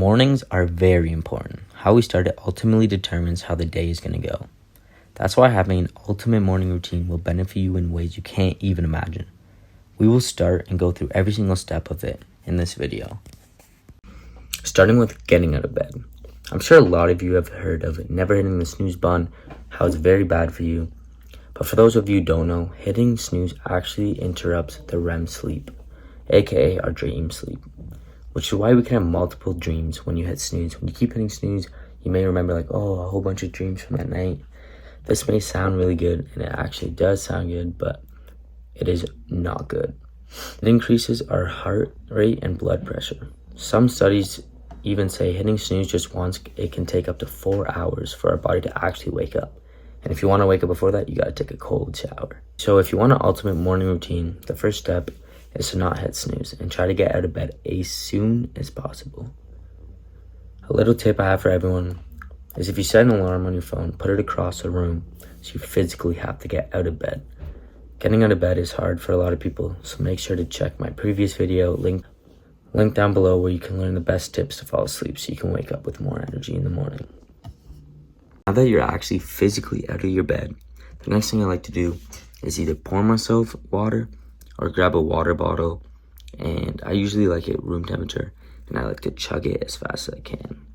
Mornings are very important. How we start it ultimately determines how the day is going to go. That's why having an ultimate morning routine will benefit you in ways you can't even imagine. We will start and go through every single step of it in this video. Starting with getting out of bed. I'm sure a lot of you have heard of never hitting the snooze button, how it's very bad for you. But for those of you who don't know, hitting snooze actually interrupts the REM sleep, aka our dream sleep, which is why we can have multiple dreams when you hit snooze. When you keep hitting snooze, you may remember a whole bunch of dreams from that night. This may sound really good, and it actually does sound good, but it is not good. It increases our heart rate and blood pressure. Some studies even say hitting snooze just once, it can take up to 4 hours for our body to actually wake up. And if you want to wake up before that, you got to take a cold shower. So if you want an ultimate morning routine, the first step is to not hit snooze and try to get out of bed as soon as possible. A little tip I have for everyone is if you set an alarm on your phone, put it across the room so you physically have to get out of bed. Getting out of bed is hard for a lot of people, so make sure to check my previous video, link down below, where you can learn the best tips to fall asleep so you can wake up with more energy in the morning. Now that you're actually physically out of your bed, the next thing I like to do is either pour myself water or grab a water bottle, and I usually like it room temperature, and I like to chug it as fast as I can.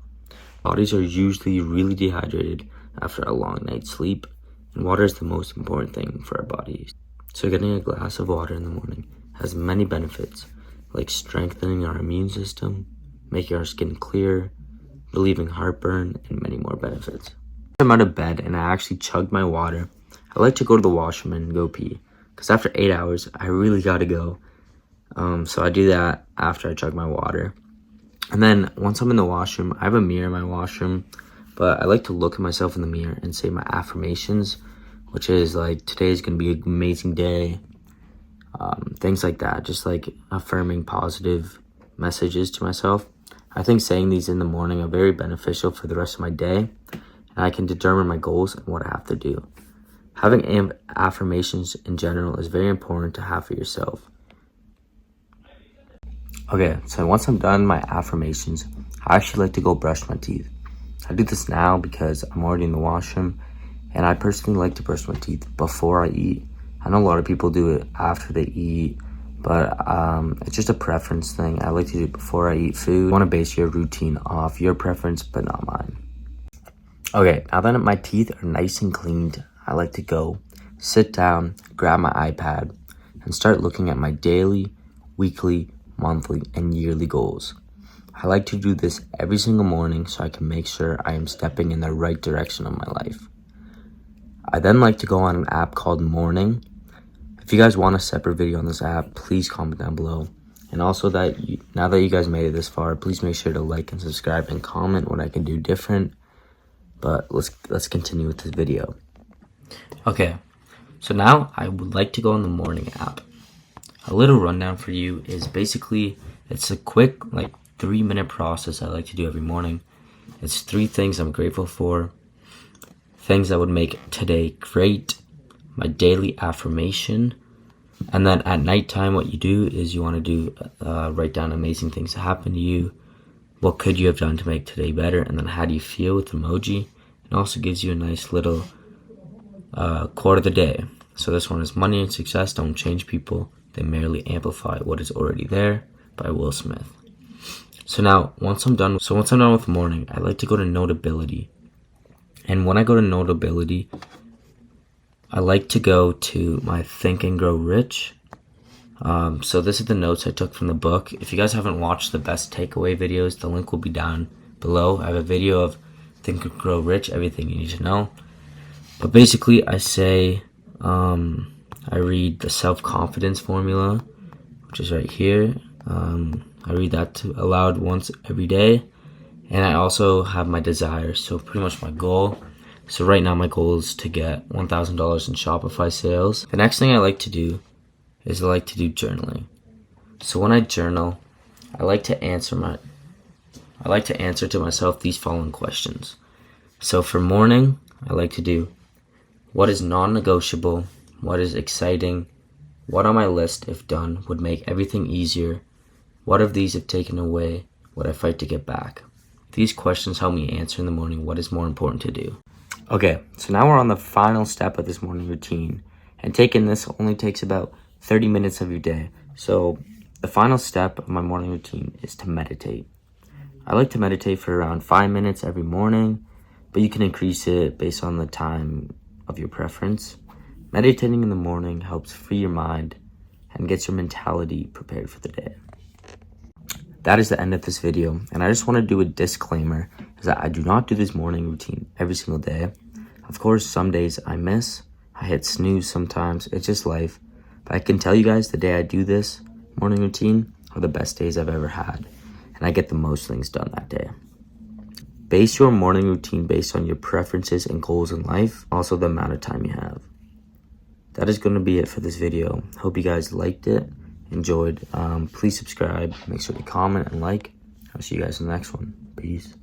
Bodies are usually really dehydrated after a long night's sleep, and water is the most important thing for our bodies. So getting a glass of water in the morning has many benefits, like strengthening our immune system, making our skin clear, relieving heartburn, and many more benefits. I'm out of bed and I actually chugged my water. I like to go to the washroom and go pee, because after 8 hours, I really gotta go. So I do that after I chug my water. And then once I'm in the washroom, I have a mirror in my washroom, but I like to look at myself in the mirror and say my affirmations, which is like, today's gonna be an amazing day. Things like that, just like affirming positive messages to myself. I think saying these in the morning are very beneficial for the rest of my day, and I can determine my goals and what I have to do. Having affirmations in general is very important to have for yourself. Okay, so once I'm done my affirmations, I actually like to go brush my teeth. I do this now because I'm already in the washroom, and I personally like to brush my teeth before I eat. I know a lot of people do it after they eat, but it's just a preference thing. I like to do it before I eat food. You want to base your routine off your preference, but not mine. Okay, now that my teeth are nice and cleaned, I like to go sit down, grab my iPad, and start looking at my daily, weekly, monthly, and yearly goals. I like to do this every single morning so I can make sure I am stepping in the right direction of my life. I then like to go on an app called Morning. If you guys want a separate video on this app, please comment down below. And also now that you guys made it this far, please make sure to like and subscribe and comment what I can do different. But let's continue with this video. Okay, so now I would like to go on the Morning app. A little rundown for you is basically, it's a quick 3-minute process I like to do every morning. It's 3 things I'm grateful for, things that would make today great, my daily affirmation, and then at nighttime what you do is you want to do write down amazing things that happened to you, what could you have done to make today better, and then how do you feel with emoji. It also gives you a nice little quote of the day. So this one is, money and success don't change people, they merely amplify what is already there, by Will Smith. So now once I'm done with morning, I like to go to Notability. And when I go to Notability, I like to go to my Think and Grow Rich. So this is the notes I took from the book. If you guys haven't watched the best takeaway videos, the link will be down below. I have a video of Think and Grow Rich, everything you need to know. But basically I say, I read the self-confidence formula, which is right here. I read that aloud once every day. And I also have my desires, so pretty much my goal. So right now my goal is to get $1,000 in Shopify sales. The next thing I like to do is I like to do journaling. So when I journal, I like to answer to myself these following questions. So for morning, I like to do, what is non-negotiable? What is exciting? What on my list, if done, would make everything easier? What of these, if taken away, would I fight to get back? These questions help me answer in the morning what is more important to do. Okay, so now we're on the final step of this morning routine. And taking this only takes about 30 minutes of your day. So the final step of my morning routine is to meditate. I like to meditate for around 5 minutes every morning, but you can increase it based on the time of your preference. Meditating in the morning helps free your mind and gets your mentality prepared for the day. That is the end of this video, and I just want to do a disclaimer, is that I do not do this morning routine every single day. Of course, some days I miss, I hit snooze sometimes, it's just life. But I can tell you guys the day I do this morning routine are the best days I've ever had, and I get the most things done that day. Base your morning routine based on your preferences and goals in life, also the amount of time you have. That is going to be it for this video. Hope you guys liked it, enjoyed. Please subscribe, make sure to comment and like. I'll see you guys in the next one. Peace.